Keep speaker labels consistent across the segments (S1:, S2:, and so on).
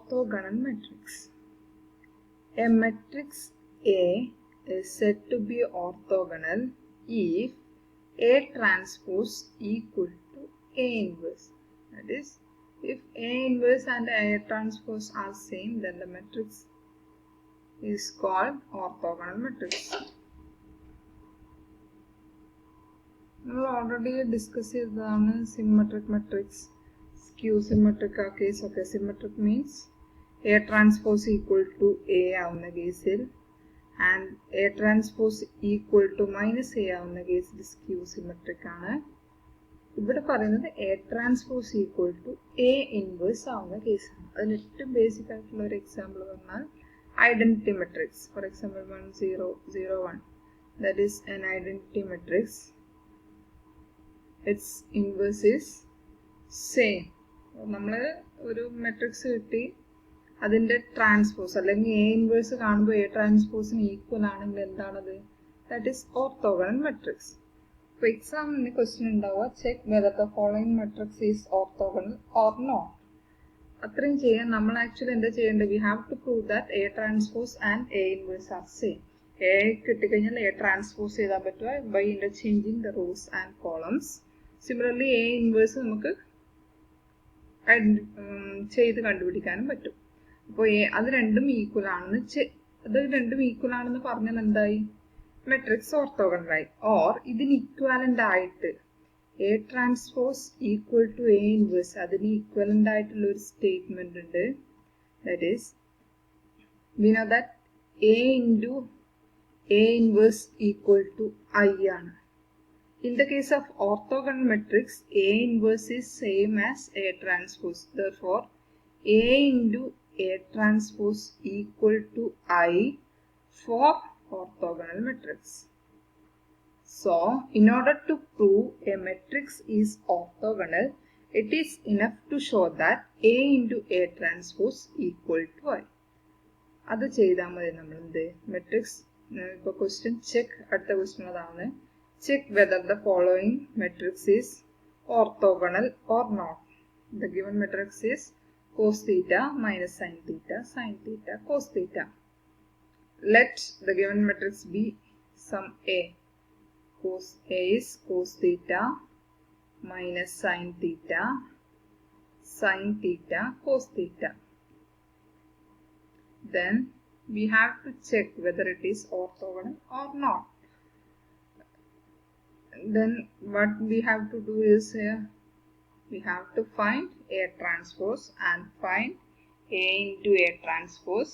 S1: orthogonal matrix. A matrix A is said to be orthogonal if A transpose equal to A inverse. That is, if A inverse and A transpose are same, then the matrix is called orthogonal matrix. We already discussed the symmetric matrix, skew symmetric case. Okay, symmetric means A transpose equal to A avunna caseil and A transpose equal to minus A avunna caseil skew symmetric aanu. ഇവിടെ പറയുന്നത് A transpose equal to A inverse ആവുന്ന കേസാണ്. അതിന് ഏറ്റവും basic ആയിട്ടുള്ള ഒരു example പറഞ്ഞാൽ identity matrix. For example, 1 0 0 1. That is an identity matrix. Its inverse is same. നമ്മൾ ഒരു മെട്രിക്സ് കിട്ടി, അതിൻ്റെ ട്രാൻസ്പോസ് അല്ലെങ്കിൽ A ഇൻവേഴ്സ് കാണുമ്പോൾ A ട്രാൻസ്പോസിന് ഈക്വൽ ആണെങ്കിൽ എന്താണത്? That is orthogonal matrix. ഇപ്പോൾ എക്സാമിന് ക്വസ്റ്റ്യൻ ഉണ്ടാവുക, check whether the following matrix is orthogonal or not. അത്രയും ചെയ്യാൻ നമ്മൾ ആക്ച്വലി എന്താ ചെയ്യേണ്ടത്? We have to prove that A transpose and A inverse are same. A കിട്ടിക്കഴിഞ്ഞാൽ A ട്രാൻസ്പോസ് ചെയ്താൽ പറ്റുക by interchanging the rose and columns. Similarly A inverse നമുക്ക് ചെയ്ത് കണ്ടുപിടിക്കാനും പറ്റും. അപ്പോൾ അത് രണ്ടും ഈക്വൽ ആണെന്ന് പറഞ്ഞാൽ എന്തായി? മെട്രിക്സ് ഓർത്തോഗണലായി. ഓർ ഇതിന് ഇക്വാലന്റ് ആയിട്ട് A transpose equal to A inverse, അതിന് ഈക്വലന്റ് ആയിട്ടുള്ള ഒരു സ്റ്റേറ്റ്മെന്റ് ഉണ്ട്. That is we know that A into A inverse equal to I ആണ്. In the case of orthogonal matrix, A inverse is same as A transpose. Therefore, A into A transpose equal to I for orthogonal matrix. So, in order to prove a matrix is orthogonal, it is enough to show that A into A transpose equal to I. അത് ചെയ്താൽ മതി. നമ്മൾ എന്ത് matrix ഇപ്പോൾ question check, അടുത്ത question അതാണ്, check whether the following matrix is orthogonal or not. The given matrix is cos theta minus sin theta, sin theta, cos theta. Let the given matrix be some A. Cos A is cos theta minus sin theta, sin theta, cos theta. Then we have to check whether it is orthogonal or not. Then what we have to do is we have to find A transpose and find A into A transpose.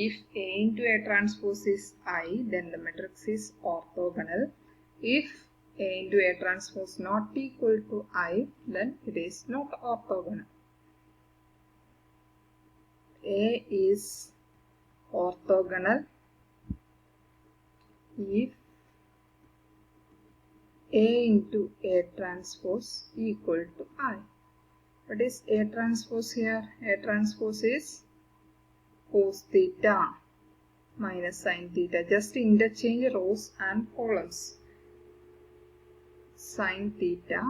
S1: If A into A transpose is I, then the matrix is orthogonal. If A into A transpose not equal to I, then it is not orthogonal. A is orthogonal if A into A transpose equal to I. What is A transpose here? A transpose is cos theta minus sin theta. Just interchange rows and columns. Sin theta,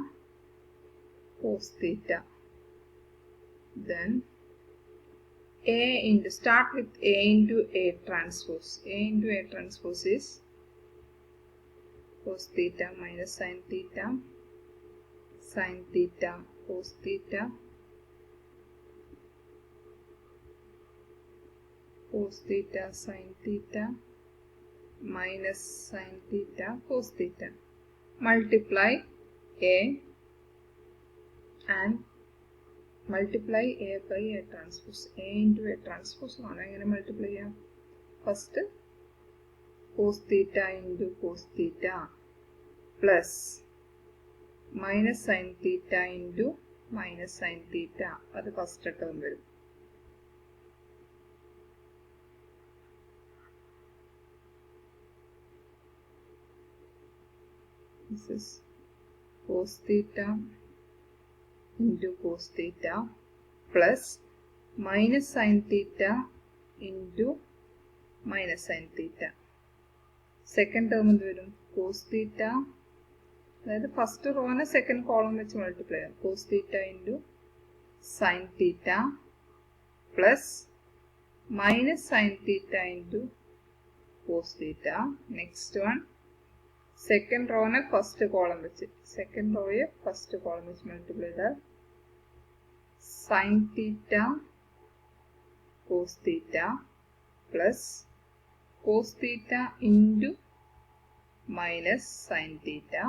S1: cos theta. Then start with A into A transpose. A into A transpose is cos theta minus sin theta, sin theta, cos theta, cos theta, sin theta, minus sin theta, cos theta. Multiply A and multiply A by A transpose. A into A transpose ആണ് എങ്ങനെ multiply ചെയ്യാം? First cos theta into cos theta plus minus sin theta into minus sin theta. അത് first term വരും. This is cos theta into cos theta plus minus sin theta into minus sin theta. Second term എന്ത് വരും? cos theta, അതായത് first റോനെ second column വെച്ച് multiply ചെയ്യാം. cos theta into sin theta plus minus sin theta into cos theta. Next one, second row ne first column which second row ye first column which multiply the sin theta cos theta plus cos theta into minus sin theta.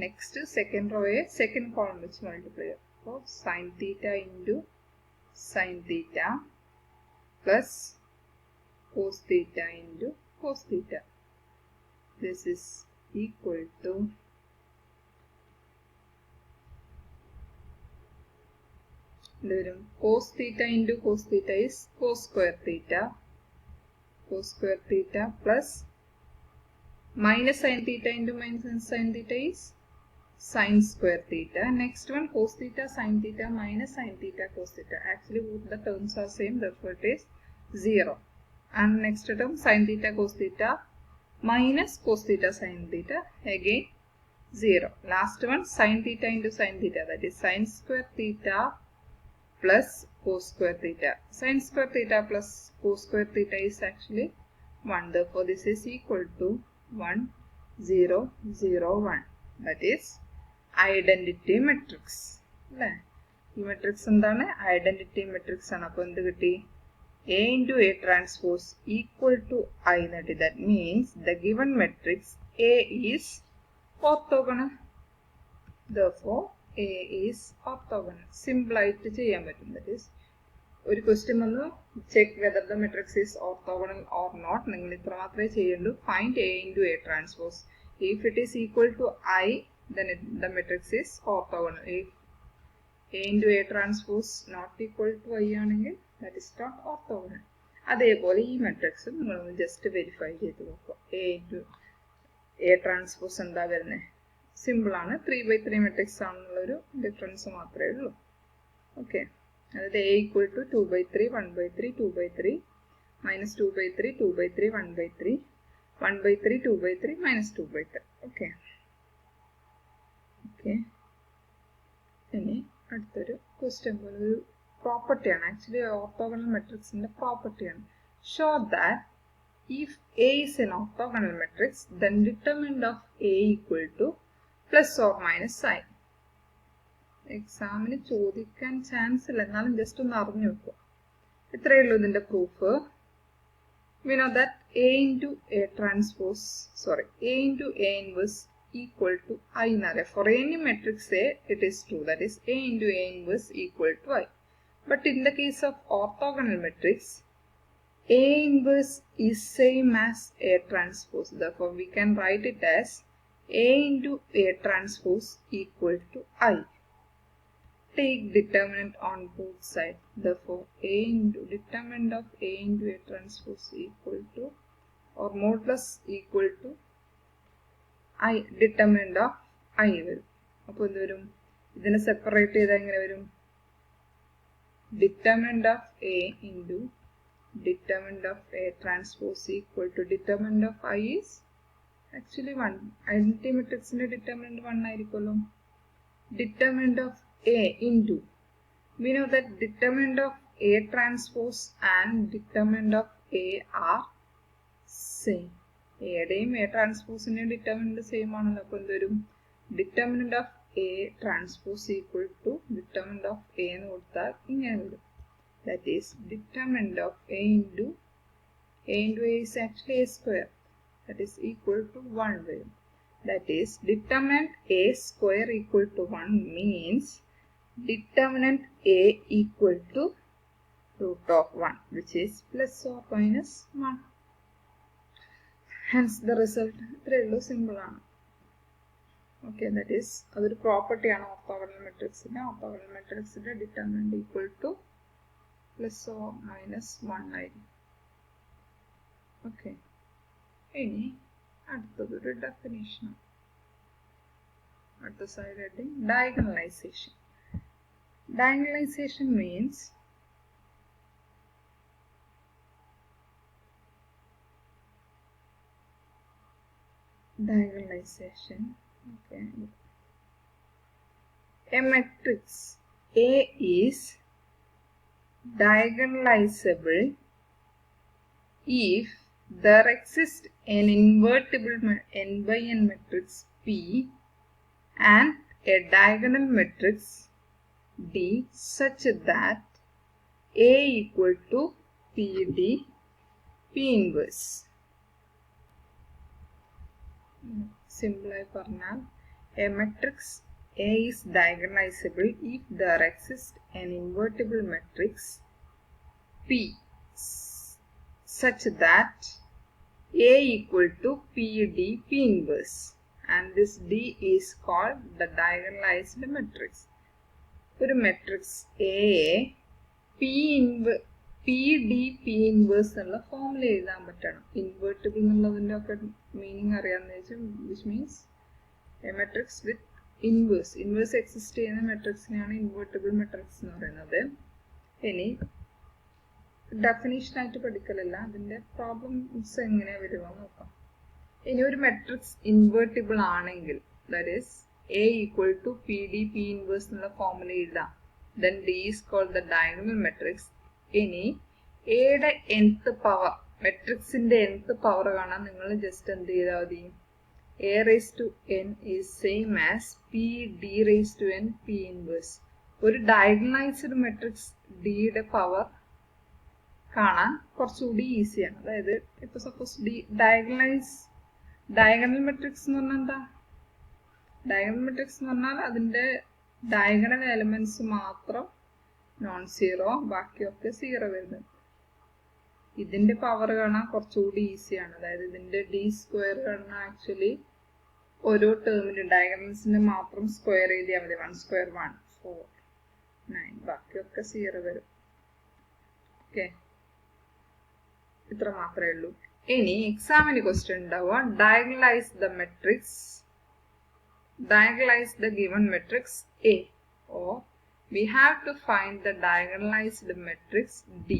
S1: Next second row ye second column which multiply. So sin theta into sin theta plus cos theta into cos theta. This is equal to cos theta into cos theta is cos square theta plus minus sin theta into minus sin theta is sin square theta. Next one, cos theta sin theta minus sin theta cos theta. Actually both the terms are same, therefore it is 0. And next term, sin theta cos theta minus cos theta sin theta, again 0. Last one, sin theta into sin theta, that is sin square theta plus cos square theta. Sin square theta plus cos square theta is actually 1. Therefore this is equal to 1, 0, 0, 1. That is identity matrix. ഈ matrix എന്താണ്? Identity matrix ആണ്. അപ്പോൾ എന്ത് കിട്ടി? A into A transpose equal to I എന്നുണ്ട്. That means the given matrix A is orthogonal. Therefore A is orthogonal. Simple ആയിട്ട് ചെയ്യാൻ പറ്റും. That is, ഒരു question വന്നു check whether the matrix is orthogonal or not. നിങ്ങൾ ഇത്ര മാത്രമേ ചെയ്യണ്ടൂ. Find A into A transpose. If it is equal to I, then the matrix is orthogonal. If A into A transpose not equal to I ആണെങ്കിൽ that is not orthogonal. അതേപോലെ ഈ matrix നിങ്ങളൊന്ന് just verify ചെയ്ത് നോക്കുക. A into A transpose എന്താ വരുന്നത്? Simple ആണ്. 3/3 matrix ആണെന്നുള്ളൊരു difference മാത്രമേ ഉള്ളൂ. ഓക്കെ, അതായത് A equal to 2/3, 1/3, 2/3, minus 2/3, 2/3, 1/3, 1/3, 2/3, minus 2/3. Okay okay ഇനി അടുത്തൊരു ക്വസ്റ്റ്യൻ പോലെ ഒരു പ്രോപ്പർട്ടിയാണ്. ആക്ച്വലി ഓർത്തോഗണൽ മെട്രിക്സിന്റെ പ്രോപ്പർട്ടിയാണ്. Show that if A is an orthogonal matrix, then determinant of A equal to plus or minus I. എക്സാമിന് ചോദിക്കാൻ ചാൻസ് ഇല്ല, എന്നാലും ജസ്റ്റ് ഒന്ന് അറിഞ്ഞു വെക്കുക. ഇത്രയേ ഉള്ളൂ ഇതിന്റെ proof. We know that A into A transpose, A into A inverse equal to I എന്നറിയാം. For any matrix A, it is true. That is A into A inverse equal to I. But in the case of orthogonal matrix, A inverse is same as A transpose. Therefore, we can write it as A into A transpose equal to I. Take determinant on both sides. Therefore, A into determinant of A into A transpose equal to or modulus equal to I, determinant of I വരും. അപ്പോൾ എന്ത് വരും? ഇതിനെ separate ചെയ്താൽ എങ്ങനെ വരും? Determinant of A into determinant of A transpose equal to determinant of I is actually 1. Identity matrixന്റെ determinant 1 ആയിരിക്കുമല്ലോ. Determinant of A into, we know that determinant of A transpose and determinant of A are same. എയുടെയും A ട്രാൻസ്പോസിന്റെയും determinant same ആണല്ലോ. അപ്പോൾ എന്ത് വരും? Determinant of A transpose equal to determinant of A എന്ന് കൊടുത്താൽ ഇങ്ങനെ വരും. That is determinant of A into A is actually A square. That is equal to 1 വരും. That is determinant A square equal to 1 means determinant A equal to root of 1, which is plus or minus 1. Hence the result. ഇത്രയേ ഉള്ളൂ, simple ആണ്. Okay, that is അതൊരു പ്രോപ്പർട്ടിയാണ് orthogonal മെട്രിക്സിന്റെ. Orthogonal മെട്രിക്സിന്റെ determinant equal two plus or minus 1 ആയിരിക്കും. Okay, ഇനി അടുത്തതൊരു ഡെഫിനിഷനാണ്. അടുത്ത side heading diagonalisation. Diagonalization means okay, a matrix A is diagonalizable if there exists an invertible n by n matrix P and a diagonal matrix D such that A equal to PD P inverse. Simple I പറഞ്ഞാൽ a matrix A is diagonalizable if there exists an invertible matrix P such that A equal to PD P inverse, and this D is called the diagonalized matrix. ഒരു matrix A PD P inverse എന്നുള്ള ഫോമിൽ എഴുതാൻ പറ്റണം. Invertible എന്നുള്ളതിൻ്റെ ഒക്കെ meaning അറിയാമെന്ന് വെച്ചാൽ which means A matrix with inverse exist ചെയ്യുന്ന മെട്രിക്സിനെയാണ് ഇൻവേർട്ടിബിൾ മെട്രിക്സ് എന്ന് പറയുന്നത്. ഇനി ഡെഫിനേഷൻ ആയിട്ട് പഠിക്കലല്ല, അതിൻ്റെ പ്രോബ്ലംസ് എങ്ങനെ വരുമോ നോക്കാം. ഇനി ഒരു മെട്രിക്സ് ഇൻവേർട്ടിബിൾ ആണെങ്കിൽ that is A equal to PD P inverse എന്നുള്ള ഫോമിൽ എഴുതാം. Then D is called the diagonal matrix. ഇനി എയുടെ nth പവർ, മെട്രിക്സിന്റെ nth പവർ കാണാൻ നിങ്ങൾ ജസ്റ്റ് എന്ത് ചെയ്താൽ മതി, A raised to n is same as P D raised to n P inverse. ഒരു ഡയഗണലൈസ്ഡ് മെട്രിക്സ് ഡിയുടെ പവർ കാണാൻ കുറച്ചുകൂടി ഈസിയാണ്. അതായത് ഇപ്പൊ സപ്പോസ് ഡയഗണൽ മെട്രിക്സ് എന്ന് പറഞ്ഞാൽ എന്താ, ഡയഗണൽ മെട്രിക്സ് എന്ന് പറഞ്ഞാൽ അതിന്റെ ഡയഗണൽ എലമെന്റ്സ് മാത്രം നോൺ സീറോ, ബാക്കിയൊക്കെ സീറോ വരുന്നത്. ഇതിന്റെ പവർ കാണാൻ കുറച്ചുകൂടി ഈസിയാണ്. അതായത് ഇതിന്റെ ഡി സ്ക്വയർ കാണാൻ ആക്ച്വലി ഓരോ ടേമിന്റെ ഡയഗണൽസിന്റെ മാത്രം സ്ക്വയർ എഴുതിയാൽ മതി. 1 square 1 4 9, ബാക്കിയൊക്കെ സീറോ വരും. ഓക്കെ, ഇത്ര മാത്രമേ ഉള്ളൂ. ഇനി എക്സാമിന് ക്വസ്റ്റ്യൻ ഉണ്ടാവുക, diagonalize the given matrix A, or we have to find the diagonalized matrix D.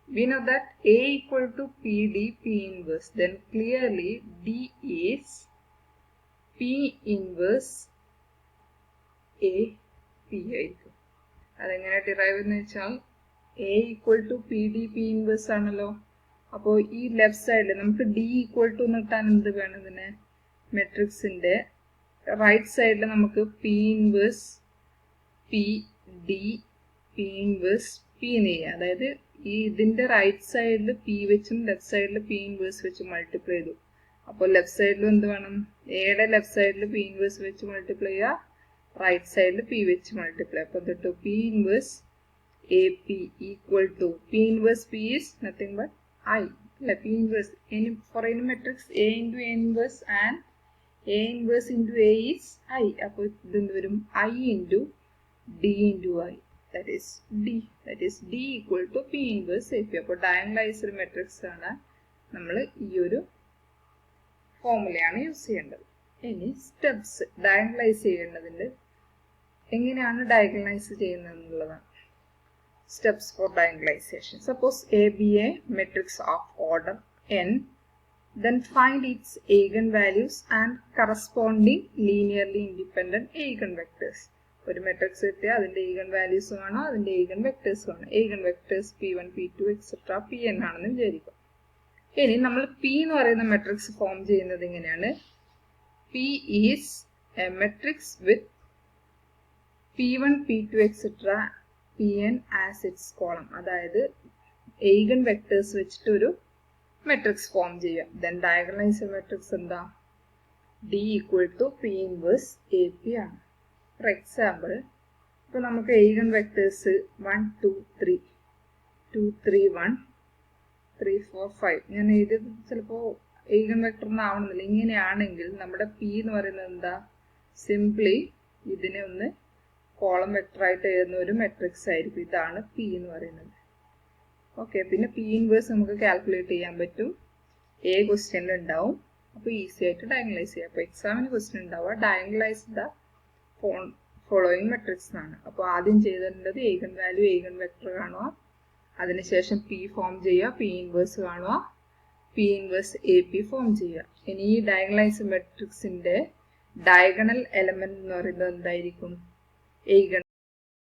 S1: We know that A equal to PD P inverse, then clearly D is P inverse A P ആയിരിക്കും. അതെങ്ങനെ derive എന്ന് വെച്ചാൽ A equal to PD P inverse ആണല്ലോ. അപ്പോൾ ഈ left സൈഡിൽ നമുക്ക് D equal to കിട്ടാൻ എന്ത് വേണം, ഇതിനെ മെട്രിക്സിന്റെ റൈറ്റ് സൈഡിൽ നമുക്ക് P inverse P D P inverse P എന്ന് ചെയ്യാം. അതായത് ഈ ഇതിന്റെ റൈറ്റ് സൈഡിൽ P വെച്ചും ലെഫ്റ്റ് സൈഡിൽ P ഇൻവേഴ്സ് വെച്ച് മൾട്ടിപ്ലൈ ചെയ്തു. അപ്പോൾ ലെഫ്റ്റ് സൈഡിൽ എന്ത് വേണം, എയുടെ ലെഫ്റ്റ് സൈഡിൽ P ഇൻവേഴ്സ് വെച്ച് മൾട്ടിപ്ലൈ ചെയ്യുക, റൈറ്റ് സൈഡിൽ P വെച്ച് മൾട്ടിപ്ലൈ. അപ്പോൾ എന്നിട്ട് P inverse AP equal to P inverse P is nothing but I. P inverse for any matrix A into A inverse and A inverse into A is I. അപ്പോൾ ഇതെന്ത് വരും, I into D into I, that is D equal to P inverse AP. അപ്പോൾ ഡയഗണലൈസ്ഡ് matrix ആണ് നമ്മൾ ഈ ഒരു ഫോർമുലയാണ് use ചെയ്യേണ്ടത്. ഇനി സ്റ്റെപ്സ് ഡയഗണലൈസ് ചെയ്യേണ്ടതിന്റെ എങ്ങനെയാണ് ഡയഗണലൈസ് ചെയ്യുന്നത് എന്നുള്ളതാണ്. Steps for diagonalization. Suppose A be a matrix of order n, then find its eigenvalues and corresponding linearly independent eigenvectors. ഒരു മെട്രിക്സ് കിട്ടിയാൽ അതിന്റെ ഈഗൻ വാല്യൂസ് വേണോ, അതിന്റെ ഈഗൻ വെക്ടേഴ്സ് വേണം. Eigen vectors P1 P2 etcetera Pn ആണെന്ന് വിചാരിക്കും. ഇനി നമ്മൾ P എന്ന് പറയുന്ന മെട്രിക്സ് ഫോം ചെയ്യുന്നത് ഇങ്ങനെയാണ്. P is a matrix with P1 P2 etcetera Pn as its column. അതായത് eigen vectors വെച്ചിട്ട് ഒരു മെട്രിക്സ് ഫോം ചെയ്യാം. Then diagonalized മെട്രിക്സ് എന്താ, D equal to P inverse AP ആണ്. For example, ഇപ്പോൾ നമുക്ക് eigen vectors 1 2 3 2 3 1 3 4 5 ഞാൻ ഇത് ചിലപ്പോൾ eigen vector ഒന്നും ആവണമെന്നില്ല. ഇങ്ങനെയാണെങ്കിൽ നമ്മുടെ P എന്ന് പറയുന്നത് എന്താ, സിംപ്ലി ഇതിനെ ഒന്ന് കോളം വെക്ടർ ആയിട്ട് എഴുതുന്ന ഒരു മെട്രിക്സ് ആയിരിക്കും. ഇതാണ് P എന്ന് പറയുന്നത്. ഓക്കെ, പിന്നെ P ഇൻവേഴ്സ് നമുക്ക് കാൽക്കുലേറ്റ് ചെയ്യാൻ പറ്റും, A ക്വസ്റ്റ്യനിൽ ഉണ്ടാവും. അപ്പോൾ ഈസി ആയിട്ട് ഡയഗണലൈസ് ചെയ്യാം. അപ്പോൾ എക്സാമിന് ക്വസ്റ്റ്യൻ ഉണ്ടാവുക ഡയഗണലൈസ് ദ ഫോളോയിങ് മെട്രിക്സ് എന്നാണ്. അപ്പോൾ ആദ്യം ചെയ്തിട്ടുള്ളത് ഈഗൻ വാല്യൂ ഈഗൻ വെക്ടർ കാണുക, അതിനുശേഷം P ഫോം ചെയ്യുക, P ഇൻവേഴ്സ് കാണുക, P ഇൻവേഴ്സ് AP ഫോം ചെയ്യുക. ഇനി ഈ ഡയഗണലൈസ് മെട്രിക്സിന്റെ ഡയഗണൽ എലമെന്റ് എന്ന് പറയുന്നത് എന്തായിരിക്കും, eigen